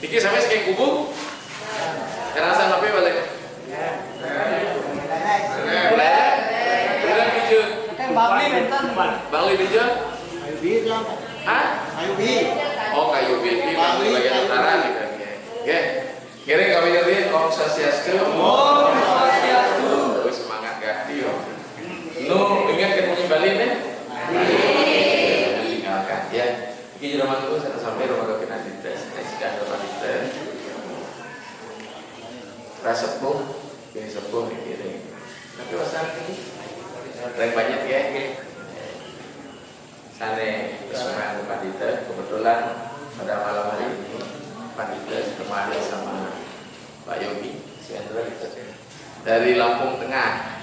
Niki sampai sekian kubu. Karena sama apa balik? Boleh. Bulan hijau. Bangli bentan. Bangli hijau. Kayu bir ya. Hah? Kayu bir. Oh kayu bir Bangli bagian utara nih kan. Oke. Kira kami dari Om Swastiastu. Om Swastiastu. Semangat ganti yo. Nu ingat ketemu Bali nih? Tinggalkan ya. Iki rumah itu saya sampai rumah dokter nanti tes. Sudah rumah kita. Rasepuh, ini sepuh nih kiri. Tapi wasan ini yang banyak ya. Sana kesukaan Pandita kebetulan pada malam hari ini Pandita ditemani sama Pak Yogi Siandra dari Lampung Tengah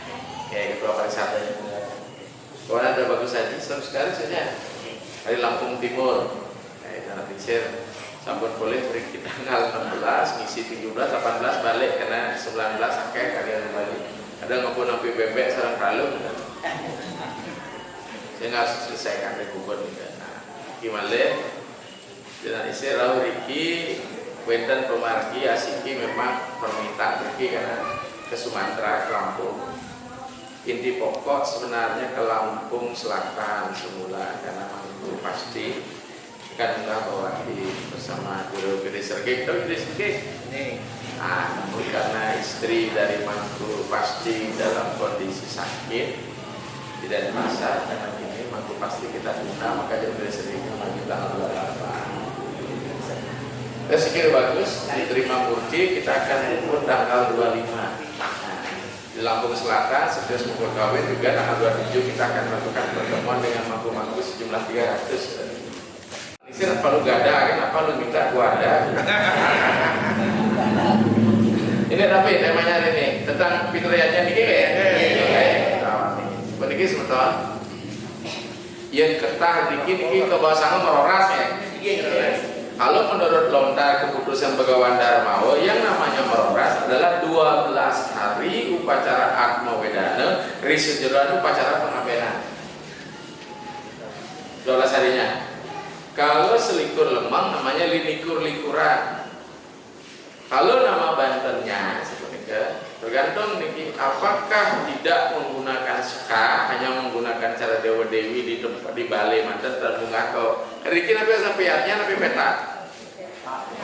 kayak ketua pariwisata. Kalau ada bagus saja, seru sekali saja dari Lampung Timur kayak tanah Picer. Sampun boleh beri kita tanggal 16, ngisi 17, 18 balik karena 19 akhir kalian balik. Ada ngapun nampi bebek sarang kalung. Saya nggak harus selesaikan rekubur nih. Nah, gimana? Dengan isi Rau Riki, Wenten Pemargi, Asiki memang permintaan pergi karena ke Sumatera, ke Lampung. Inti pokok sebenarnya ke Lampung Selatan semula karena itu pasti kan enggak bawa di bersama guru Gede Sergei, Gede Sergei. Nah, namun karena istri dari Mangku pasti dalam kondisi sakit, tidak bisa karena ini Mangku pasti kita tunda, maka dia Gede Sergei lagi tanggal 28. Saya pikir bagus, diterima Murti, kita akan ukur tanggal 25. Nah, di Lampung Selatan, setiap mukul kawin juga tanggal 27 kita akan melakukan pertemuan dengan Mangku-Mangku sejumlah 300. Ini apa lu gak ada kan? Apa lu minta gua ada? Ini tapi temanya hari ini tentang fitriannya niki ya. Niki sebetul. Yang ketah niki ke bawah meroras ya. Kalau menurut lontar keputusan Begawan Darmawa yang namanya meroras adalah 12 hari upacara Atma Wedana, risejeran upacara pengabenan. 12 harinya. Kalau selikur lemang namanya linikur-likuran. Kalau nama Bantennya seperti itu, tergantung niki apakah tidak menggunakan seka, hanya menggunakan cara dewa dewi di tempat di balai mantan terbunga atau riki nabi sapiatnya nabi peta,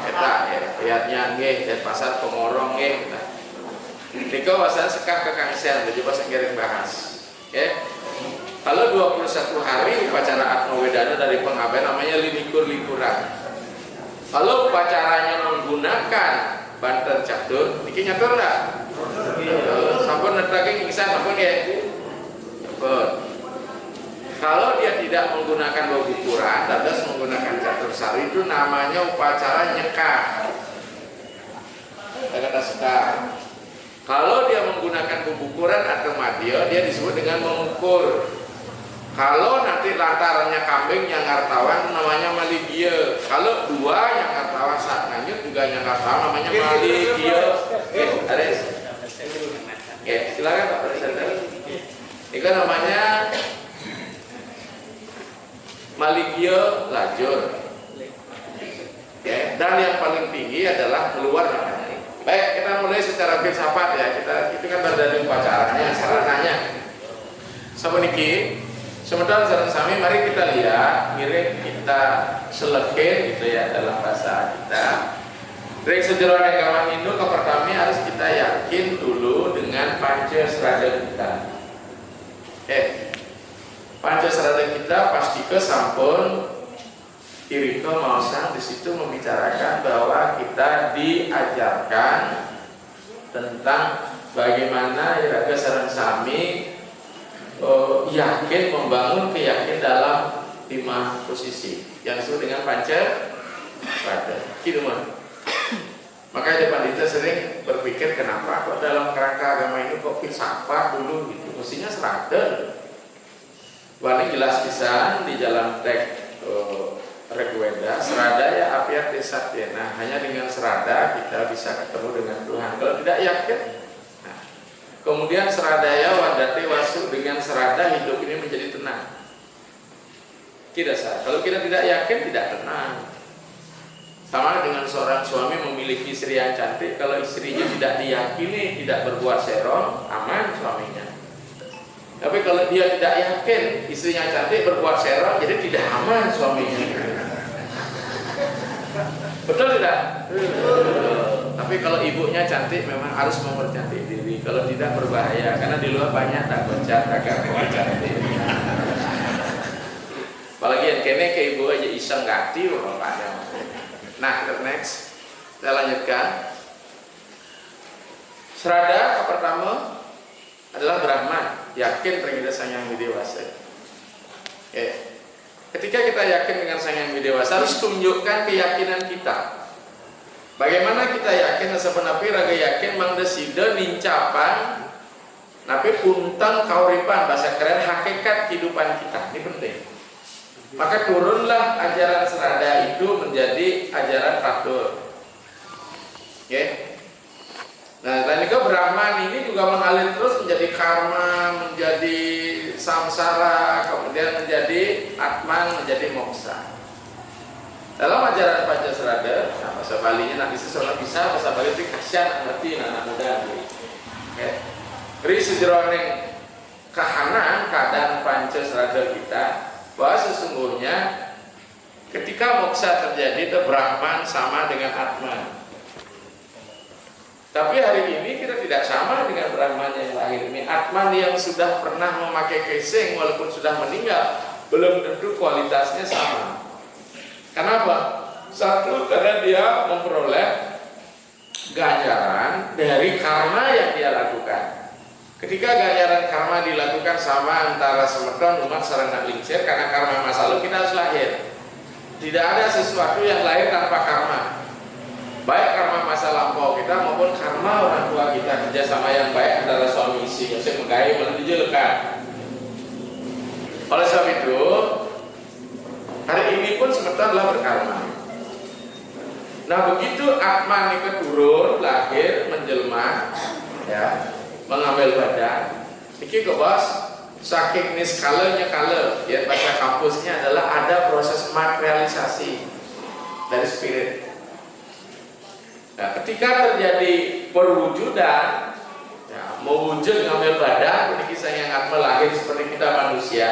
peta ya, piatnya nggih dan pasar pengorong nggih. Niko wasan seka kekangsian, jadi pas ngiring bahas, ya. Kalau 21 hari upacara Atma Wedana dari pengaben namanya linikur-likuran. Kalau upacaranya menggunakan banter catur, niki nyatur enggak? Sampun netake ngingsan sampun ya. Sampun. Kalau dia tidak menggunakan babukuran, dadas menggunakan catur sari itu namanya upacara nyekah. Kata sekar. Kalau dia menggunakan bubukuran atau madya, dia disebut dengan mengukur. Kalau nanti lantarannya kambing yang ngartawan namanya maligia. Kalau dua yang ngartawan saat nganyut juga yang ngartawan namanya maligia. Oke, Aris. Oke, silakan Pak Presiden. Ini kan namanya maligia lajur. Oke, dan yang paling tinggi adalah keluar namanya. Baik, kita mulai secara filsafat ya. Itu kan dari upacaranya, sarananya. Sama niki. Sementara sareng sami mari kita lihat, mirip kita selekin gitu ya dalam bahasa kita. Dari sejarah agama Hindu ke pertama harus kita yakin dulu dengan Pancasrada kita. Pancasrada kita pasti ke sampun Iriko Mausang di situ membicarakan bahwa kita diajarkan tentang bagaimana iraga sareng sami yakin membangun keyakinan dalam 5 posisi yang disebut dengan Pancasrada. Gitu mah. Makanya Depan Dita sering berpikir kenapa kok dalam kerangka agama ini kok filsafat dulu gitu. Mestinya serada. Wah ini jelas pisan di dalam teks Rigweda, serada ya apiat desat ya. Nah hanya dengan serada kita bisa ketemu dengan Tuhan. Kalau tidak yakin. Kemudian seradaya wadati wasu, dengan serada hidup ini menjadi tenang. Tidak sah. Kalau kita tidak yakin tidak tenang. Sama dengan seorang suami memiliki istri yang cantik, kalau istrinya tidak diyakini tidak berbuat serong, aman suaminya. Tapi kalau dia tidak yakin istrinya cantik berbuat serong, jadi tidak aman suaminya. Betul tidak? Tapi kalau ibunya cantik memang harus mempercantik diri. Kalau tidak berbahaya, karena di luar banyak tak becat, agak cantik. Apalagi yang kene ke ibu aja iseng ganti bapaknya. Nah, next, saya lanjutkan. Serada pertama adalah Brahman, yakin terhadap Sang Yang Widewasa. Oke. Ketika kita yakin dengan Sang Yang Widewasa, harus tunjukkan keyakinan kita. Bagaimana kita yakin? Sepenapi raga yakin mangda sida nincapan, napi puntang kauripan, bahasa keren hakikat kehidupan kita. Ini penting. Maka turunlah ajaran serada itu menjadi ajaran teratur. Oke. Nah, dan juga Brahman ini juga mengalir terus menjadi karma, menjadi samsara, kemudian menjadi atman, menjadi moksa. Dalam ajaran Pancasarada, nah bahasa Balinya nak bisa, bahasa Bali itu kasihan ngerti anak muda. Oke. Ri sejroning kahanan keadaan Pancasarada kita, bahwa sesungguhnya ketika moksa terjadi itu Brahman sama dengan Atman. Tapi hari ini kita tidak sama dengan Brahman yang lahir ini. Atman yang sudah pernah memakai casing walaupun sudah meninggal belum tentu kualitasnya sama. Kenapa? Satu, karena dia memperoleh ganjaran dari karma yang dia lakukan. Ketika ganjaran karma dilakukan sama antara semeton umat sarana lingsir, karena karma masa lalu kita harus lahir. Tidak ada sesuatu yang lahir tanpa karma. Baik karma masa lampau kita maupun karma orang tua kita. Kerjasama yang baik adalah suami istri, maksudnya menggait menunjukkan. Oleh sebab itu, hari ini pun semetonlah berkarma. Nah, begitu Atman itu turun, lahir, menjelma, ya, mengambil badan. Iki ke bos, saking niskalanya kala, ya bahasa kampusnya adalah ada proses materialisasi dari spirit. Nah, ketika terjadi perwujudan, ya, mewujud ngambil badan, ini kisah yang Atman lahir seperti kita manusia.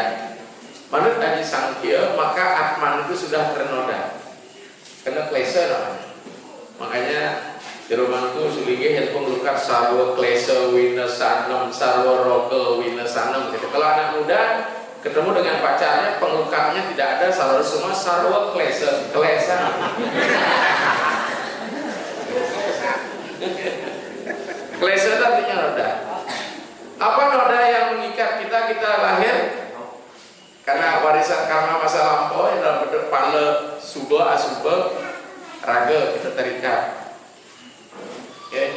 Menurut Aji Sangkya, maka Atman itu sudah ternoda, kena klesa namanya. Makanya di rumahku sulingi handphone lukar sarwa klesa winasanam sarwa roke winasanam gitu. Kalau anak muda ketemu dengan pacarnya, pengukarnya tidak ada, selalu semua sarwa klesa klesa itu artinya noda. Apa noda yang mengikat kita lahir? Karena warisan karma masa lampau yang dalam bentuk pala subha asubha raga kita terikat. Oke.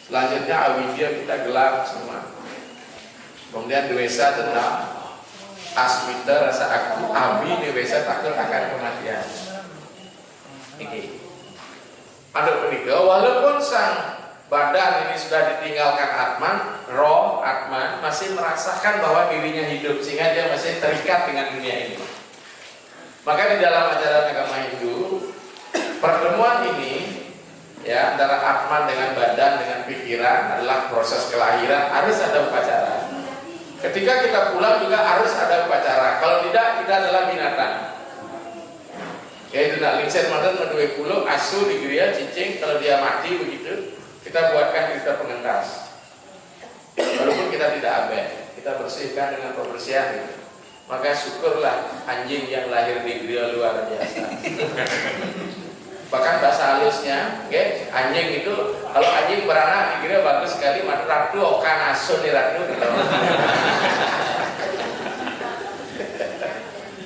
Selanjutnya avidya kita gelap semua. Kemudian dwesa tentang asmita rasa aku, abi dwesa takut akan kematian. Ini. Ada penikah walaupun sang badan ini sudah ditinggalkan Atman, roh Atman masih merasakan bahwa dirinya hidup sehingga dia masih terikat dengan dunia ini. Maka di dalam ajaran agama Hindu, pertemuan ini ya antara Atman dengan badan dengan pikiran adalah proses kelahiran, harus ada upacara. Ketika kita pulang juga harus ada upacara. Kalau tidak, kita adalah binatang. Ya itu nak lincet mantan mendua pulau asu di geria cicing, kalau dia mati begitu kita buatkan kita pengentas. Walaupun kita tidak aben, kita bersihkan dengan pembersihan itu. Maka syukurlah anjing yang lahir di geria luar biasa. Bahkan bahasa halusnya, okay, anjing itu kalau anjing beranak di geria bagus sekali, maka ratu okan asu di ratu gitu.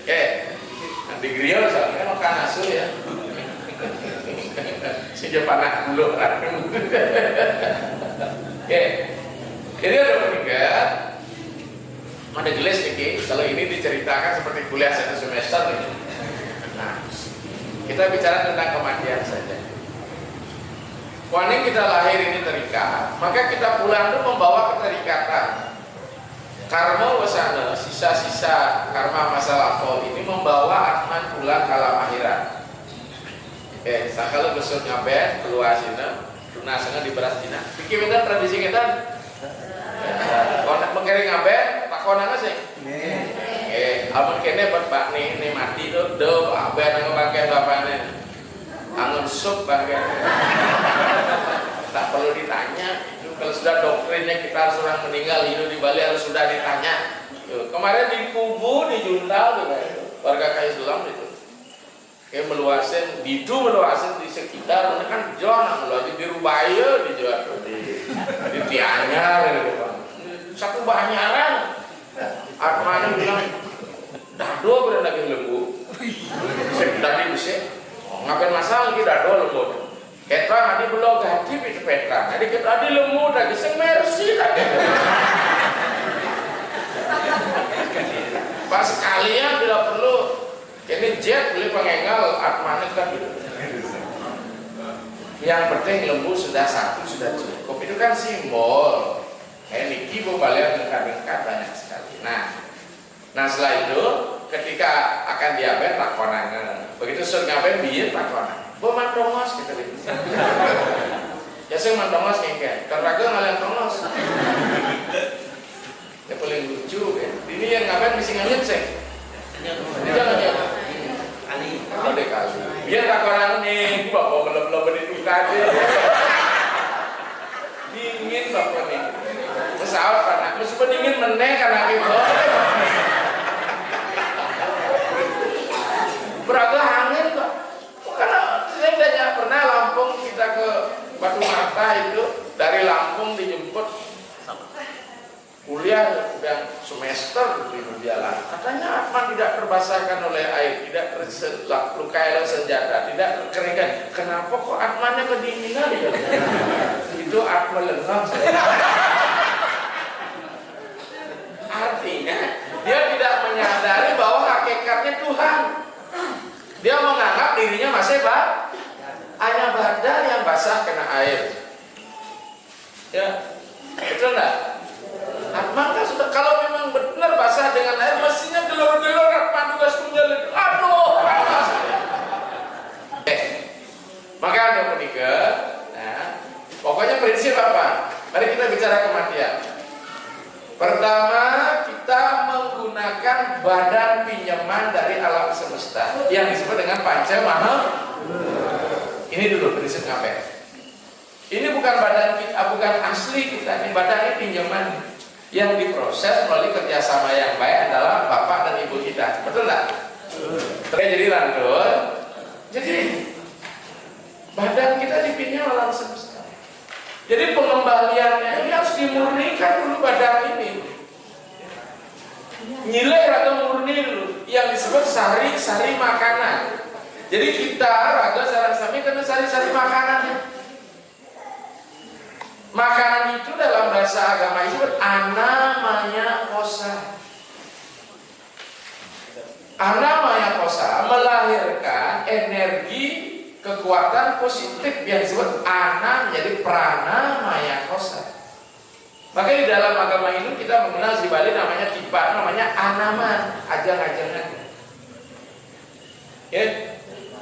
Oke, di geria soalnya kan okan asu ya. Sejak panak dulu ratu. Oke, jadi ada bertiga. Ada jelas nih, kalau ini diceritakan seperti kuliah 1 semester nih. Nah, kita bicara tentang kematian saja. Wani kita lahir ini terikat, maka kita pulang itu membawa keterikatan. Karma wasana, sisa-sisa karma masa lampau ini membawa Atman pulang ke alam akhirat. Sakala besok ngaben keluar sini, tunasnya di beras Cina. Pikir kita tradisi kita, konak mengkering ngaben, tak konangnya sih. Amun kene bapak nih mati tuh, aben nang bangkai bapaknya, angon sup bangkai. Tak perlu ditanya. Itu kalau sudah doktrinnya kita harus orang meninggal hidup di Bali harus sudah ditanya. Kemarin di Kubu di Juntal tuh warga kaya Islam itu. Kayak meluasin, di sekitar, mana kan John, meluasin di Rubaya, di Jawa, di Tianyar, gitu kan. Satu banyaran, Atmani bilang, dado berada lagi lembu, tadi bisa, ngapain masalah lagi dado lembu. Petra nanti belum ganti itu Petra, nanti kita di lembu, lagi semersi lagi. Pas sekalian bila perlu. Ini jet beli pengengal Atmanik kan gitu. Yang penting lembu sudah satu sudah cukup. Itu kan simbol. Niki balian lengkap banyak sekali. Nah setelah itu ketika akan diaben takonangan. Begitu sur ngaben biar takonan. Bo mantongos gitu gitu. Ya sing mantongos ngengke. Terraga ngalian tongos. Ya paling lucu ya. Ini yang ngaben mesti nganyut sih. Jangan ya. Ada kali. Biar tak orang nih, bapak belum itu kaje. Dingin bapak nih. Pesawat panas, meskipun dingin meneh karena itu. Beragam angin kok. Karena saya tidak pernah Lampung kita ke Batu Mata itu dari Lampung dijemput. Kuliah yang semester di berjalan, katanya Atman tidak terbasahkan oleh air, tidak terlukai oleh senjata, tidak terkeringkan. Kenapa kok Atmannya kedinginan ya? Itu Atman lengang. Artinya dia tidak menyadari bahwa hakikatnya Tuhan. Dia menganggap dirinya masih hanya badan yang basah kena air. Ya, betul enggak? Atman kan sudah, kalau memang benar basah dengan air, mestinya gelor-gelor Atman juga sunjal itu. Aduh, panas. Maka ada menikah. Nah, pokoknya prinsip apa? Mari kita bicara kematian. Pertama, kita menggunakan badan pinjaman dari alam semesta yang disebut dengan panca maha. Ini dulu prinsip ngapain? Ini bukan badan kita, bukan asli kita, ini badannya pinjaman. Yang diproses melalui kerjasama yang baik adalah bapak dan ibu kita, betul nggak? Jadi lanjut, jadi badan kita dipinjam alam semesta. Jadi pengembaliannya ini harus dimurnikan dulu badan ini, nilai atau murni dulu, yang disebut sari-sari makanan. Jadi kita raga sarang-sami kena sari-sari makanannya. Makanan itu dalam bahasa agama disebut anamaya kosa. Anamaya kosa melahirkan energi kekuatan positif yang disebut ana menjadi pranamaya kosa. Maka di dalam agama Hindu kita mengenal di Bali namanya tipa, namanya anaman, ajang-ajangan. Ya.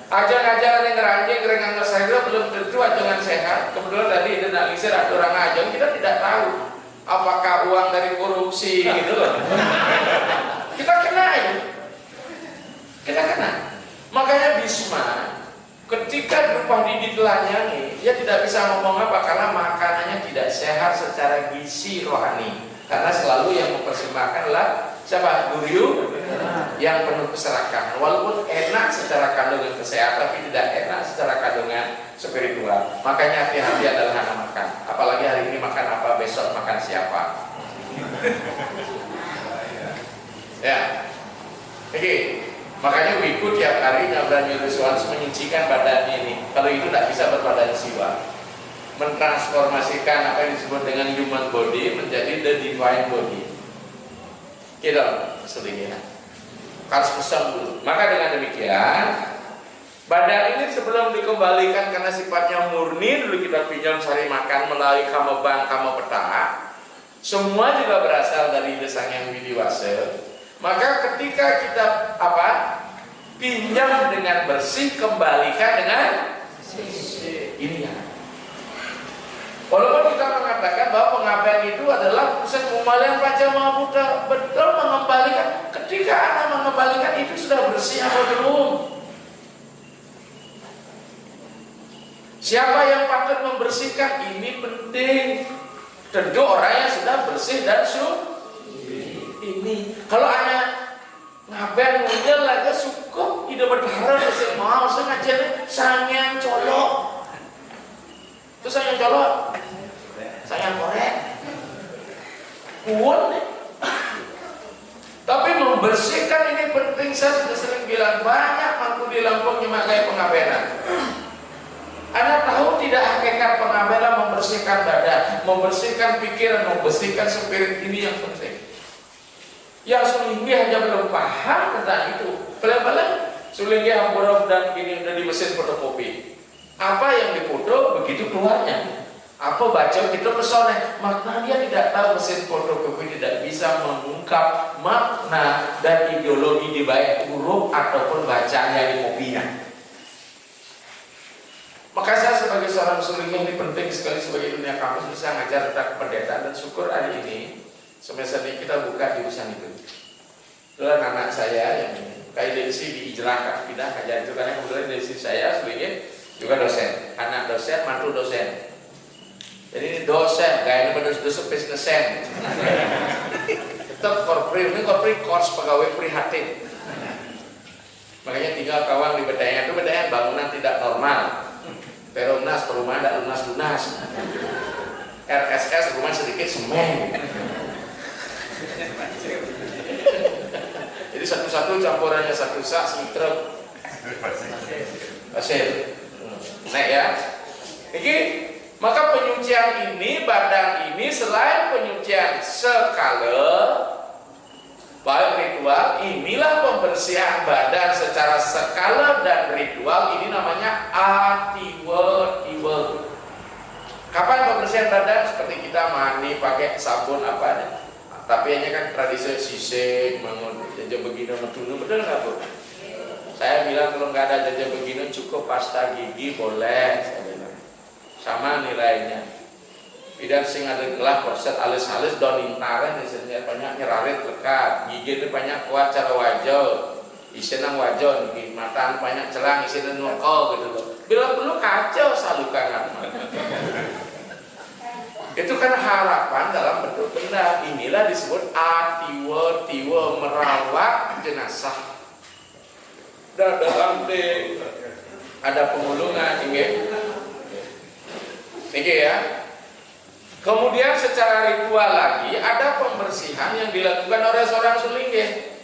Ajang-ajangan yang ngeranjing gerengan saya belum tentu ajangan sehat. Kebetulan tadi analisir ada orang ajang, kita tidak tahu apakah uang dari korupsi gitu loh. Kita kena ya. Kita kena. Makanya Bisma ketika berupa ditelanjangi, dia tidak bisa ngomong apa karena makanannya tidak sehat secara gizi rohani. Karena selalu yang mempersembahkan adalah siapa? Duryu yang penuh keserakahan. Walaupun enak secara kandungan kesehatan, tapi tidak enak secara kandungan spiritual. Makanya hati-hati adalah anak makan. Apalagi hari ini makan apa, besok makan siapa. Ya, oke. Makanya wiku tiap hari nyabran Yudhisuan menyucikan badannya ini. Kalau itu tidak bisa berbadan siwa. Mentransformasikan apa yang disebut dengan human body menjadi the divine body. Gitu, sedikit. Harus pesan dulu. Maka dengan demikian, badan ini sebelum dikembalikan karena sifatnya murni, dulu kita pinjam sari makan melalui kamebang, kamepeta. Semua juga berasal dari desang yang widiwasa. Maka ketika kita pinjam dengan bersih, kembalikan dengan ini ya. Walaupun kita mengatakan bahwa pengabaian itu adalah proses pengembalian pajak mahpuda, betul mengembalikan. Ketika Anda mengembalikan itu sudah bersih atau belum? Siapa yang patut membersihkan? Ini penting. Tentu orang yang sudah bersih dan ini. Kalau hanya ngaben ngundel lagi cukup, tidak berharap saya mau sengaja sayang colok. Itu sayang colok, sayang korek, kuat nih. Tapi membersihkan ini penting. Saya sudah sering bilang banyak mampu di Lampung memakai pengabenan. Anda tahu tidak hakikat pengabelan membersihkan badan, membersihkan pikiran, membersihkan spirit, ini yang penting. Yang Sulinggi hanya belum paham tentang itu. Pelan-pelan Sulinggi hamburg dan gini udah di mesin fotokopi. Apa yang dipoto begitu keluarnya. Apa baca itu pesona, makna dia tidak tahu. Mesin fotokopi tidak bisa mengungkap makna dan ideologi di baik huruf ataupun bacanya di kopinya. Maka saya sebagai seorang Sulinggi ini penting sekali sebagai dunia kampus bisa ngajar tentang pendeta, dan syukur hari ini semester ini kita buka jurusan itu. Itulah anak saya yang kayak Desi diijrahkan pindah ngajar itu, karena kebetulan Desi saya Sulinggi juga dosen, anak dosen, mantu dosen. Jadi ini dosen, kayak ini dosen bisnesen. Tetap korpri, ini korpri kors pegawai prihatin. Makanya tinggal kawan di Bedayan itu, Bedayan bangunan tidak normal. Perumnas, perumahan tidak lunas-lunas. RSS, rumah sedikit semen. Jadi satu-satu campurannya satu sak, semetrek pasir. Nah ya, ini maka penyucian ini, badan ini selain penyucian skala baik ritual, inilah pembersihan badan secara skala dan ritual. Ini namanya atiwa. Kapan pembersihan badan? Seperti kita mandi pakai sabun apa? Tapi hanya kan tradisi sisik, jajah begini, metunu, betul nggak Bu? Saya bilang kalau nggak ada jajah begini cukup pasta gigi boleh, saya bilang. Sama nilainya. Bidan sing ada gelah korset alis-alis donintaren isinya banyak nyerarit lekat, gigi itu banyak kuat cara wajah, isi nang wajah, mata banyak celang, isi nang nokol gitu loh. Bila perlu kacau salukan. Itu kan harapan dalam bentuk benda. Inilah disebut atiwa merawat jenazah. Dan dalam ada pemulungan ini ya. Kemudian secara ritual lagi ada pembersihan yang dilakukan oleh seorang Sulinggi.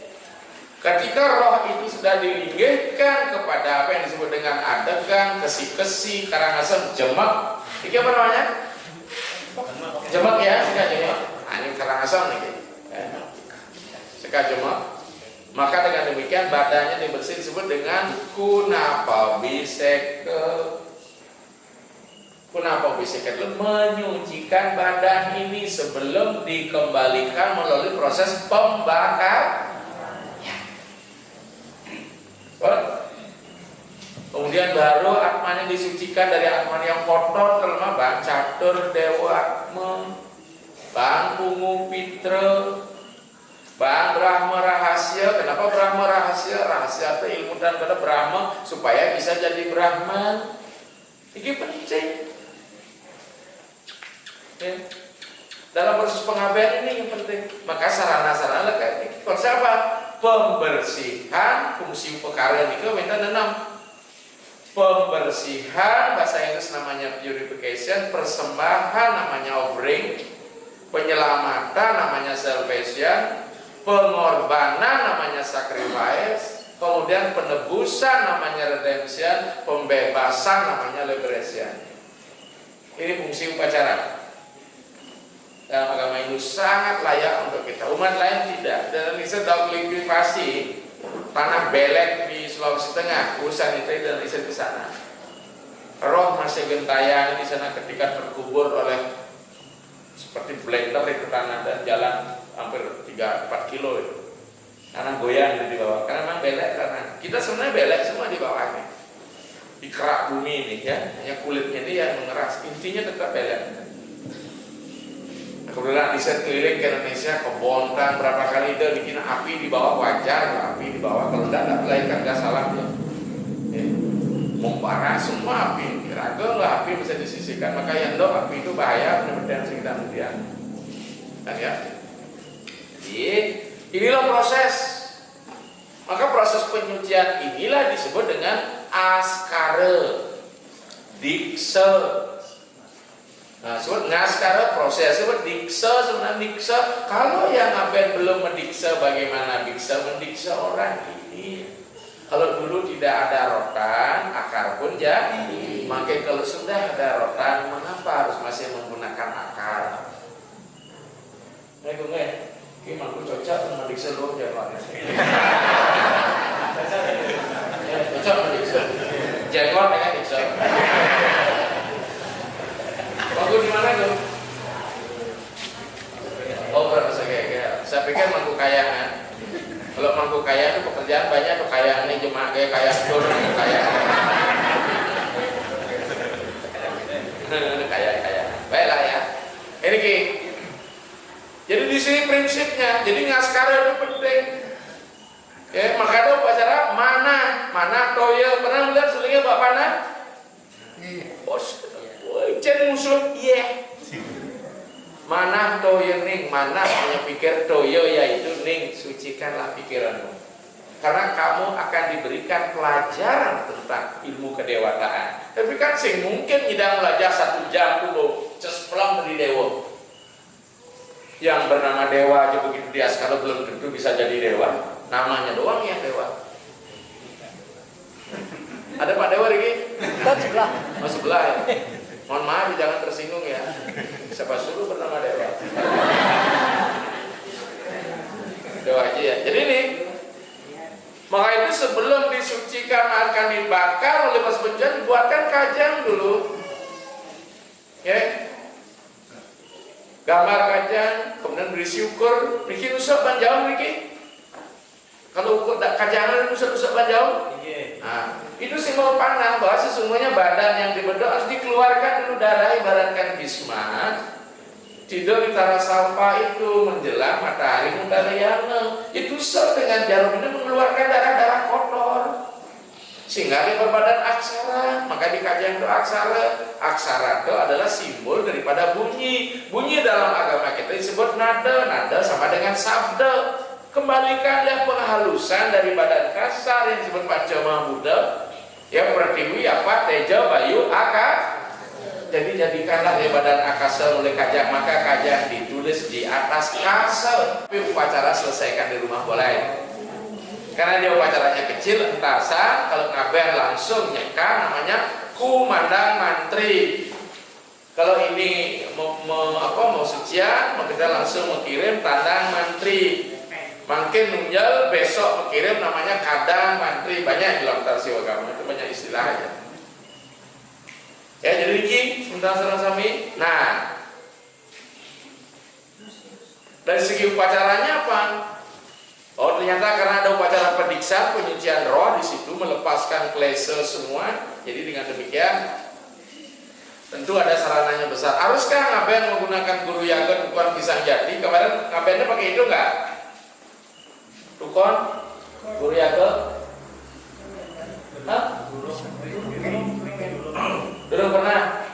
Ketika roh itu sudah dilinggihkan kepada apa yang disebut dengan adegan, kesi-kesi, karangasem, jemak. Ini apa namanya? Jemak ya, seka jemak. Ini karangasem nih. Seka jemak. Maka dengan demikian badannya dibersih disebut dengan kunapa biseke. Kenapa bisa menyucikan badan ini sebelum dikembalikan melalui proses pembakaran. Kemudian baru atmanya disucikan dari atma yang kotor kelma bang catur dewa bang ungu pitra bang Brahma rahasia. Kenapa Brahma rahasia? Rahasia itu ilmu dan pada Brahma supaya bisa jadi Brahman. Ini penting. Ya. Dalam proses pengabaian ini yang penting. Maka sarana-sarana kayak konsep apa? Pembersihan fungsi perkara ini minta enam. Pembersihan bahasa Inggris namanya purification, persembahan namanya offering, penyelamatan namanya salvation, pengorbanan namanya sacrifice, kemudian penebusan namanya redemption, pembebasan namanya liberation. Ini fungsi upacara. Dalam agama Hindu sangat layak untuk kita. Umat lain tidak. Dan Indonesia dalam likuidasi tanah belek di Sulawesi Tengah, urusan itu dan riset di sana. Roh masih gentayangan di sana ketika terkubur oleh seperti blender itu tanah dan jalan hampir 3-4 kilo itu. Karena goyang di bawah, karena memang belek, karena kita sebenarnya belek semua di bawahnya. Di kerak bumi ini ya, hanya kulitnya ini yang mengeras, intinya tetap belek. Nah, kemudian riset keliling ke Indonesia, ke Bontang berapa kali itu bikin api di bawah, wajar api di bawah, kalau tidak melahirkan gas alam ya. Membara semua api, ragu lah api bisa disisihkan, maka yang do api itu bahaya benar-benar sekitar kemudian. Kan ya? Jadi inilah proses. Maka proses penyucian inilah disebut dengan askara, diksa. Nah, sebut ngaskara proses, sebut diksa, sebenarnya diksa. Kalau yang ngapain belum mendiksa, bagaimana bisa mendiksa orang ini? Kalau dulu tidak ada rotan, akar pun jadi. Maka kalau sudah ada rotan, mengapa harus masih menggunakan akar? Ini aku cocok mendiksa lu jenggot. Cocok mendiksa. Jenggot dengan diksa. Mangku di mana tuh? Oh, berapa saya pikir mangku kayangan. Kalau mangku kaya itu pekerjaan banyak, tuh kayangan ini cuma kayak kayak tur, kaya. Baiklah ya. Ini Ki. Jadi di sini prinsipnya, jadi ngaskara itu penting. Ya, maka ada upacara mana toya. Pernah melihat sulingnya Pak Pana? Cen musuh, iya. Mana toya ning, mana hanya pikir toya yaitu ning, sucikanlah pikiranmu. Karena kamu akan diberikan pelajaran tentang ilmu kedewatan. Tapi kan sing mungkin tidak belajar 1 jam dulu, cespelang dari dewa. Yang bernama dewa aja begitu dia kalau belum tentu bisa jadi dewa. Namanya doang yang dewa. Ada Pak Dewa Riki? Sebelah. Oh sebelah ya. Mohon maaf jangan tersinggung ya. Siapa suruh bernama dewa? Dewa aja ya. Jadi ini, maka itu sebelum disucikan akan dibakar oleh pas pencuri dibuatkan kajang dulu. Ya. Gambar kajang, kemudian berisi ukur, bikin usap banjau Riki. Kalau ukur kajangan usap banjau, nah itu simbol pandang bahwa sesungguhnya badan yang dibedah harus dikeluarkan dulu darah, ibaratkan bisma. Tidur di tanah sampah itu menjelang matahari mutariana, itu usap dengan jarum itu mengeluarkan darah-darah kotor. Sehingga dia berbadan aksara, maka di kajang itu aksara. Aksara itu adalah simbol daripada bunyi. Bunyi dalam agama kita disebut nada. Nada sama dengan sabda. Kembalikanlah penghalusan dari badan kasar yang disebut Pancama Buddha. Ya pertiwi, apa, teja, bayu, akar. Jadi jadikanlah dari badan akasa oleh kajang. Maka kajang ditulis di atas kasar. Tapi upacara selesaikan di rumah boleh. Karena dia upacaranya kecil, entasan, kalau ngaben langsung nyeka namanya kumandang mantri. Kalau ini mau sucian, kita langsung mengirim tandang mantri. Makin nunjal besok mengirim namanya kadang mantri. Banyak di dalam tarsiwa agama itu banyak istilahnya. Ya jadi ini sebentar sarang sami. Nah, dari segi upacaranya apa? Oh ternyata karena ada upacara pendiksa, penyucian roh di situ melepaskan klase semua. Jadi dengan demikian tentu ada sarananya besar. Haruskah ngaben menggunakan guru yaga tukon pisang jati? Kemarin ngabennya pakai itu enggak? Tukon guru yaga? Hah? Belum pernah.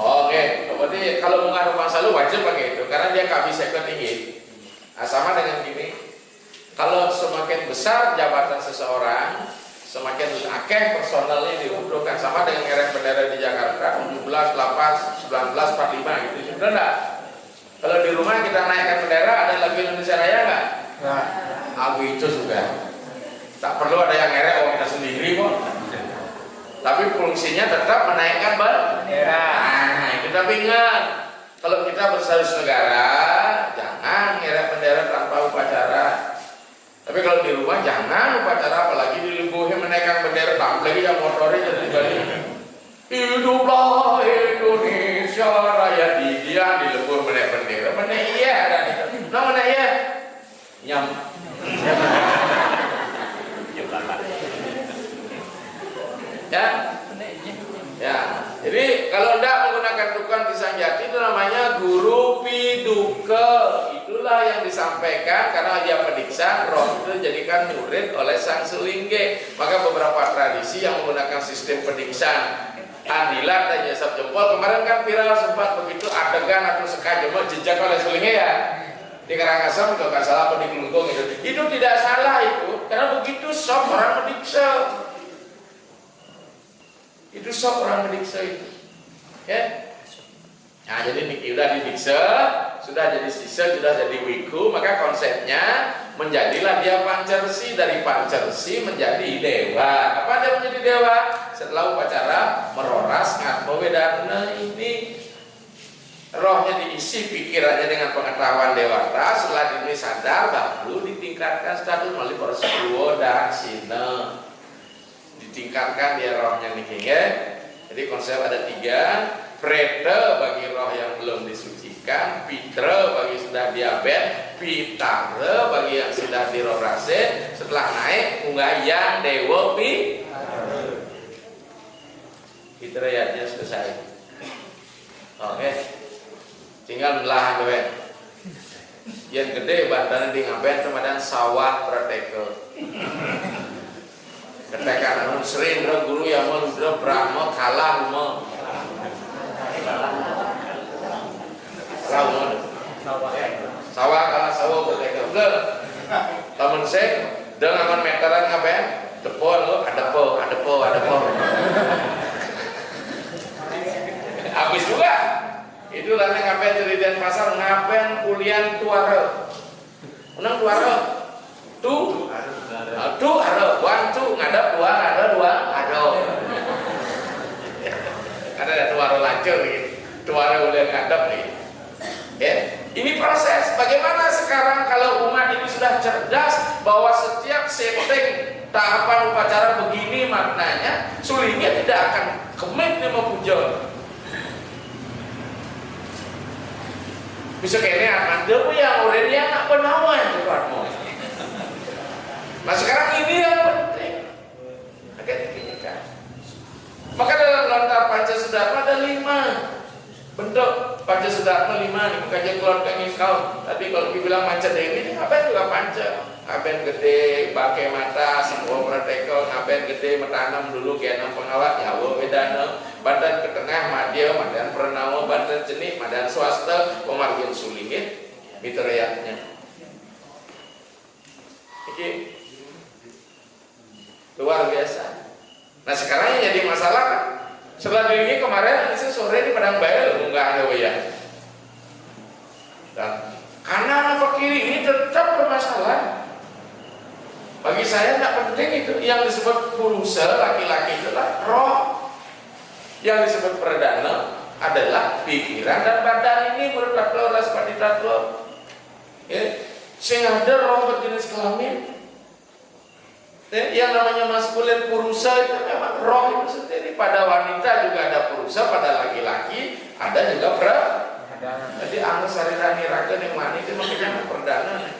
Oke, berarti kalau bunga rumah selalu wajib pakai itu karena dia kami sektor tinggi. Nah, sama dengan gini, kalau semakin besar jabatan seseorang, semakin akeh personalnya dibutuhkan. Sama dengan ngerek bendera di Jakarta 17, 8, 19, 45 gitu. Sudah enggak? Kalau di rumah kita naikkan bendera, ada lagu Indonesia Raya enggak? Nah, lagu itu juga. Tak perlu ada yang ngerek orang kita sendiri kok. Tapi fungsinya tetap menaikkan bendera. Nah, kita ingat kalau kita bersaudara negara, jangan ngerek bendera tanpa upacara. Tapi kalau di rumah jangan upacara, apalagi dilubuhin menaikkan bendera, apalagi yang motornya jadi balik. Hiduplah Indonesia Raya, dia dilebuh menaik bendera, menaik ya ada itu. Namanya ya nyam. Ya. Ya. Jadi kalau tidak menggunakan tukang pisang jati itu namanya guru piduke. Itulah yang disampaikan karena dia pediksan roh itu jadikan murid oleh sang sulingge. Maka beberapa tradisi yang menggunakan sistem pediksan Adilat dan Yasab Jempol kemarin kan viral sempat begitu adegan atau sekajema jejak oleh sulingge ya di Karangasem kalau nggak salah apa di Kelungkung itu tidak salah itu karena begitu sok orang pediksa itu sok orang pediksa itu ya. Nah jadi niki udah didiksa sudah jadi sisa sudah jadi wiku maka konsepnya menjadilah dia pancersi dari pancersi menjadi dewa. Apa dia menjadi dewa? Setelah upacara meroras ngatmo wedana ini rohnya diisi pikirannya dengan pengetahuan dewata. Setelah ini sadar baru ditingkatkan status melalui proses dan sina ditingkatkan dia rohnya niki ya. Jadi konsep ada 3. Preta bagi roh yang belum disucikan, pitra bagi sudah diabet, pitara bagi yang sudah dirorase. Setelah naik unggayang dewa fitrayatnya selesai. Oke, tinggal belah gue. Yang gede bantaran di ngaben teman sawah prateka. Ketika anu serindra guru yang meludra brahma kalah mau. Sawah kalah sawah prateka. Udah. Temen saya dengan meteran ngaben depo lo ada po. Habis juga itu lana ngapain cerita pasar ngapain kuliah tuara unang tuara tu ada one two ngadap dua ada ada tuara lancur gitu tuara udah ngadap nih ya. Ini proses bagaimana sekarang kalau umat ini sudah cerdas bahwa setiap setting tahapan upacara begini maknanya sulingnya tidak akan kemit dia memuja. Bisa kayaknya akan dia yang orangnya nggak penawan cepatmu. Nah sekarang ini yang penting. Agak tinggi kan. Maka dalam lontar Pancasudharma ada 5 bentuk Pancasudharma 5 nih. Bukannya keluarga kau. Tapi kalau dibilang Panca Dewi ini ngapain juga Panca. Ngapain gede, pakai mata, semua prateka, ngapain gede, metanam dulu kenang pengawat, nyawa wedana, badan ke tengah, madya, madan pernawa, badan jenik, madan swasta, pemargin sulingit, mitrayatnya. Oke. Luar biasa. Nah sekarang yang jadi masalah kan, setelah ini kemarin saya sore di Padang Bayar, nggak ada wayang. Dan kanan apa kiri ini tetap bermasalah. Bagi saya tidak penting itu. Yang disebut purusa laki-laki itulah roh. Yang disebut perdana adalah pikiran dan badan ini menurut Tatlo Raspati Tatlo. Ya, sehingga ada roh berjenis kelamin. Ya, yang namanya maskulin purusa itu memang roh itu sendiri. Pada wanita juga ada purusa, pada laki-laki ada juga perdana. Jadi angus sarirani raga yang mani itu makanya perdana.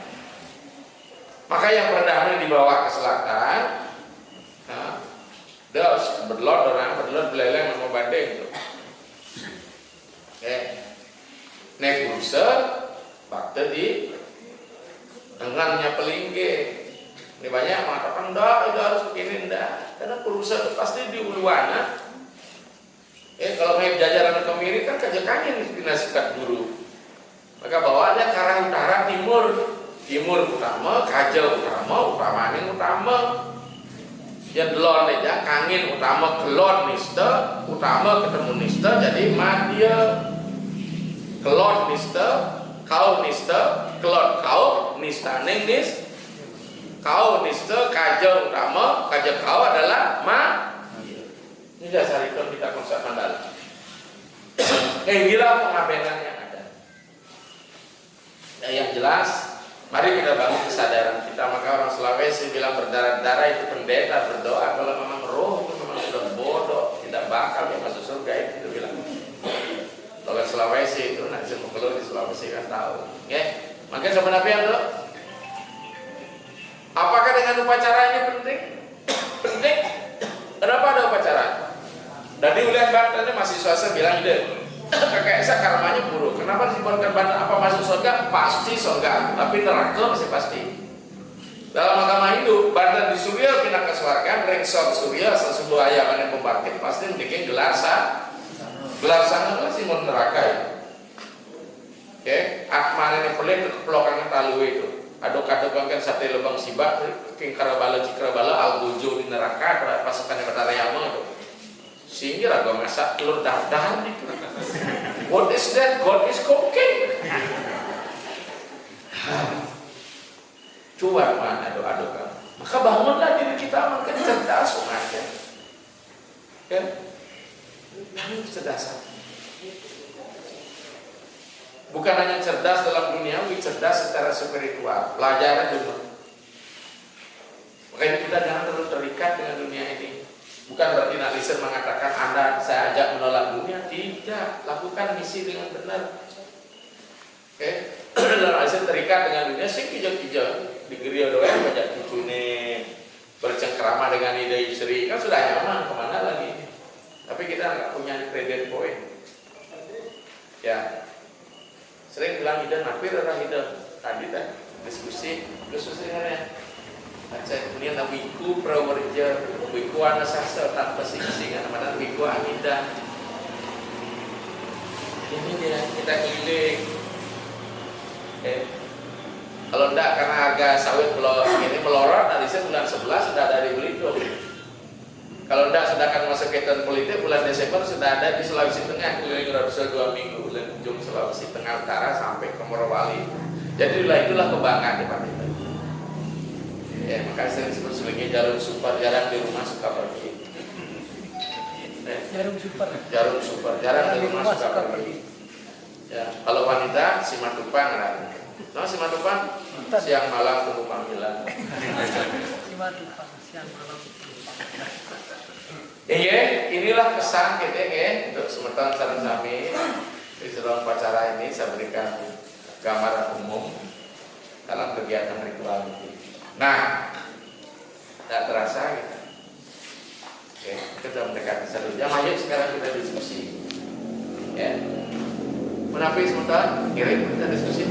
Maka yang perdana dibawa ke selatan, nah, dos berlot beleleng sama bandeng itu. Naik bursa, bakte di dengannya pelingge. Ini banyak yang mengatakan enggak, itu harus begini enggak, karena bursa itu pasti di uluana. Kalau naik jajaran kemiri kan kajakannya dinasihat guru. Maka bawaannya ke arah utara timur. Timur utama, kaja utama, utamaning utama. Ya delon aja, kangin utama kelon nista, utama ketemu nista jadi madya. Kelon nista, kau nista, kelon kau, nista ning nis. Kau nista, kaja utama, kaja kau adalah ini dasar itu kita konsep mandala. Inilah pengabenan yang ada. Yang jelas. Mari kita bangun kesadaran kita. Maka orang Sulawesi bilang berdarah-darah itu pendeta berdoa. Kalau memang roh itu memang sudah bodoh, tidak bakal dia masuk surga itu bilang. Kalau Sulawesi itu, nak semua keluar di Sulawesi kan tahu. Ya, makanya sebenarnya tuh, apakah dengan upacara ini penting? Penting. Kenapa ada upacara? Dari wilayah Banten masih swasta bilang ide, kakek saya karmanya buruk. Kenapa disimbolkan Banten? Apa masuk surga? Pasti surga, tapi neraka masih pasti. Dalam agama Hindu, Banten di Surya pindah ke swarga, rengsor Surya sesuatu ayam yang pembangkit pasti bikin gelar sana lah sih mau neraka ya. Oke, akmane yang pelik kepelokan talu itu. Aduk-aduk kan sate lebang sibak, king karabala cikrabala algojo di neraka pasukan yang Batarayama itu. Sehingga raga masak telur dadar itu. What is that? God is cooking. Coba mana aduk-aduk kan. Maka bangunlah diri kita makin cerdas umatnya. Ya. Bangun kecerdasan. Bukan hanya cerdas dalam duniawi, cerdas secara spiritual. Pelajaran juga. Makanya kita jangan terlalu terikat dengan dunia ini. Bukan berarti nak lisan mengatakan Anda saya ajak menolak dunia. Tidak, lakukan misi dengan benar. Oke, dalam lisan terikat dengan dunia, sing kijak-kijak di geria doang banyak cucune bercengkrama dengan ide istri kan sudah nyaman kemana lagi. Tapi kita nggak punya kredit poin. Ya, sering bilang ide napir orang ide tadi kan diskusi ya. Baca kemudian wiku prawarja, wiku anasasa tanpa sing-singan, mana wiku anida. Ini dia kita giling. Kalau enggak karena harga sawit ini melorot, dari bulan 11 sudah ada di Belitung. Kalau enggak sedangkan masuk ke tahun politik bulan Desember sudah ada di Sulawesi Tengah, keliling 2 minggu bulan ujung Sulawesi Tengah Utara sampai ke Morowali. Jadi itulah kebanggaan di Pak itu. Ya, makanya saya disebut sebagai jarum super, jarang di rumah suka pergi. Jarum super, jarang di rumah suka pergi. Ya, kalau wanita simatupang lah. No, simatupang siang malam tunggu panggilan. Simatupang siang malam. Iya, inilah kesan kita untuk semeton saran sami di dalam upacara ini saya berikan gambaran umum dalam kegiatan ritual ini. Nah, tidak terasa gitu. Oke, kita mendekati 1 jam. Ayo sekarang kita diskusi. Ya, menapis sebentar, kirim kita diskusi.